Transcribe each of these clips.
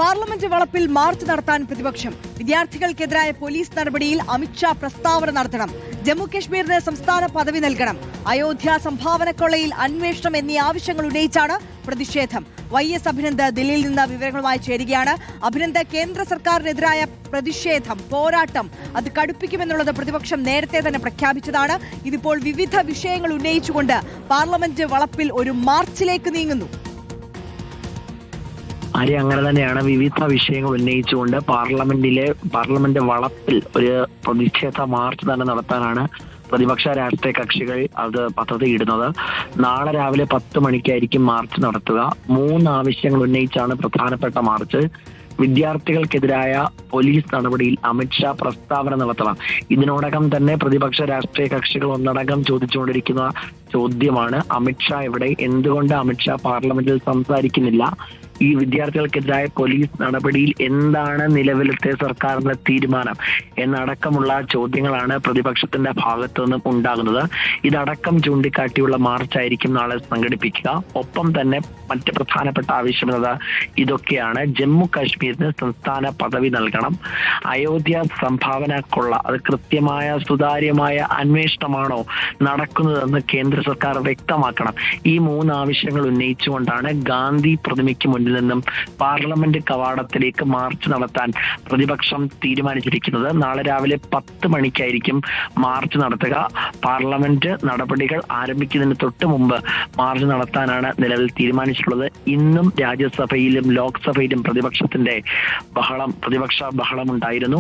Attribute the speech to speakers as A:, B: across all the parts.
A: Parliament വളപ്പിൽ March നടത്താൻ പ്രതിപക്ഷം. വിദ്യാർത്ഥികൾക്കെതിരായ പോലീസ് നടപടിയിൽ അമിത്ഷാ പ്രസ്താവന നടത്തണം. ജമ്മുകശ്മീരിന് സംസ്ഥാന പദവി നൽകണം. അയോധ്യ സംഭാവനക്കൊള്ളയിൽ അന്വേഷണം എന്നീ ആവശ്യങ്ങൾ ഉന്നയിച്ചാണ് പ്രതിഷേധം. YS അഭിനന്ദ് ദില്ലിയിൽ നിന്ന് വിവരങ്ങളുമായി ചേരുകയാണ്. അഭിനന്ദ്, കേന്ദ്ര സർക്കാരിനെതിരായ പ്രതിഷേധം, പോരാട്ടം അത് കടുപ്പിക്കുമെന്നുള്ളത് പ്രതിപക്ഷം നേരത്തെ തന്നെ പ്രഖ്യാപിച്ചതാണ്. ഇതിപ്പോൾ വിവിധ വിഷയങ്ങൾ ഉന്നയിച്ചുകൊണ്ട് പാർലമെന്റ് വളപ്പിൽ ഒരു മാർച്ചിലേക്ക് നീങ്ങുന്നു.
B: അങ്ങനെ തന്നെയാണ്. വിവിധ വിഷയങ്ങൾ ഉന്നയിച്ചുകൊണ്ട് പാർലമെന്റ് വളപ്പിൽ ഒരു പ്രതിഷേധ മാർച്ച് തന്നെ നടത്താനാണ് പ്രതിപക്ഷ രാഷ്ട്രീയ കക്ഷികൾ അത് പദ്ധതിയിടുന്നത്. നാളെ രാവിലെ 10 മണിക്കായിരിക്കും മാർച്ച് നടത്തുക. 3 ആവശ്യങ്ങൾ ഉന്നയിച്ചാണ് പ്രധാനപ്പെട്ട മാർച്ച്. വിദ്യാർത്ഥികൾക്കെതിരായ പോലീസ് നടപടിയിൽ അമിത്ഷാ പ്രസ്താവന നടത്തണം. ഇതിനോടകം തന്നെ പ്രതിപക്ഷ രാഷ്ട്രീയ കക്ഷികൾ ഒന്നടങ്കം ചോദിച്ചുകൊണ്ടിരിക്കുന്ന ചോദ്യമാണ് അമിത്ഷാ എവിടെ? എന്തുകൊണ്ട് അമിത്ഷാ പാർലമെന്റിൽ സംസാരിക്കുന്നില്ല? ഈ വിദ്യാർത്ഥികൾക്കെതിരായ പോലീസ് നടപടിയിൽ എന്താണ് നിലവിലത്തെ സർക്കാരിന്റെ തീരുമാനം എന്നടക്കമുള്ള ചോദ്യങ്ങളാണ് പ്രതിപക്ഷത്തിന്റെ ഭാഗത്തു നിന്നും ഉണ്ടാകുന്നത്. ഇതടക്കം ചൂണ്ടിക്കാട്ടിയുള്ള മാർച്ചായിരിക്കും നാളെ സംഘടിപ്പിക്കുക. ഒപ്പം തന്നെ മറ്റ് പ്രധാനപ്പെട്ട ആവശ്യമെന്നത് ഇതൊക്കെയാണ്. ജമ്മു കാശ്മീരിന് സംസ്ഥാന പദവി നൽകണം. അയോധ്യ സംഭാവന കൊള്ള അത് കൃത്യമായ സുതാര്യമായ അന്വേഷണമാണോ നടക്കുന്നതെന്ന് കേന്ദ്ര സർക്കാർ വ്യക്തമാക്കണം. ഈ 3 ആവശ്യങ്ങൾ ഉന്നയിച്ചുകൊണ്ടാണ് ഗാന്ധി പ്രതിമയ്ക്ക് മുന്നിൽ നിന്നും പാർലമെന്റ് കവാടത്തിലേക്ക് മാർച്ച് നടത്താൻ പ്രതിപക്ഷം തീരുമാനിച്ചിരിക്കുന്നത്. നാളെ രാവിലെ 10 മണിക്കായിരിക്കും മാർച്ച് നടത്തുക. പാർലമെന്റ് നടപടികൾ ആരംഭിക്കുന്നതിന് തൊട്ട് മുമ്പ് മാർച്ച് നടത്താനാണ് നിലവിൽ തീരുമാനിച്ചിട്ടുള്ളത്. ഇന്നും രാജ്യസഭയിലും ലോക്സഭയിലും പ്രതിപക്ഷ ബഹളം ഉണ്ടായിരുന്നു.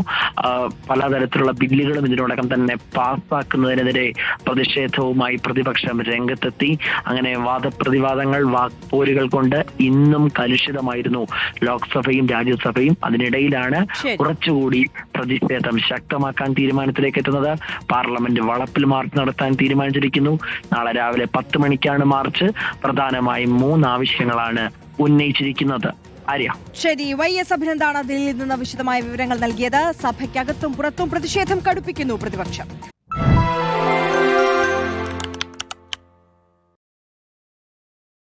B: പലതരത്തിലുള്ള ബില്ലുകളും ഇതിനോടകം തന്നെ പാസ്സാക്കുന്നതിനെതിരെ പ്രതിഷേധവുമായി പ്രതിപക്ഷം രംഗത്തെത്തി. അങ്ങനെ വാദപ്രതിവാദങ്ങൾ, വാക്പോരുകൾ കൊണ്ട് ഇന്നും കലുഷിതമായിരുന്നു ലോക്സഭയും രാജ്യസഭയും. അതിനിടയിലാണ് കുറച്ചുകൂടി പ്രതിഷേധം ശക്തമാക്കാൻ തീരുമാനത്തിലേക്ക് എത്തുന്നത്. പാർലമെന്റ് വളപ്പിൽ മാർച്ച് നടത്താൻ തീരുമാനിച്ചിരിക്കുന്നു. നാളെ രാവിലെ 10 മണിക്കാണ് മാർച്ച്. പ്രധാനമായും 3 ആവശ്യങ്ങളാണ് ഉന്നയിച്ചിരിക്കുന്നത്.
A: ശരി, YS അഭിനന്ദാണ് ദില്ലിയിൽ നിന്ന് വിശദമായ വിവരങ്ങൾ നൽകിയത്. സഭയ്ക്കകത്തും പുറത്തും പ്രതിഷേധം കടുപ്പിക്കുന്നു പ്രതിപക്ഷം.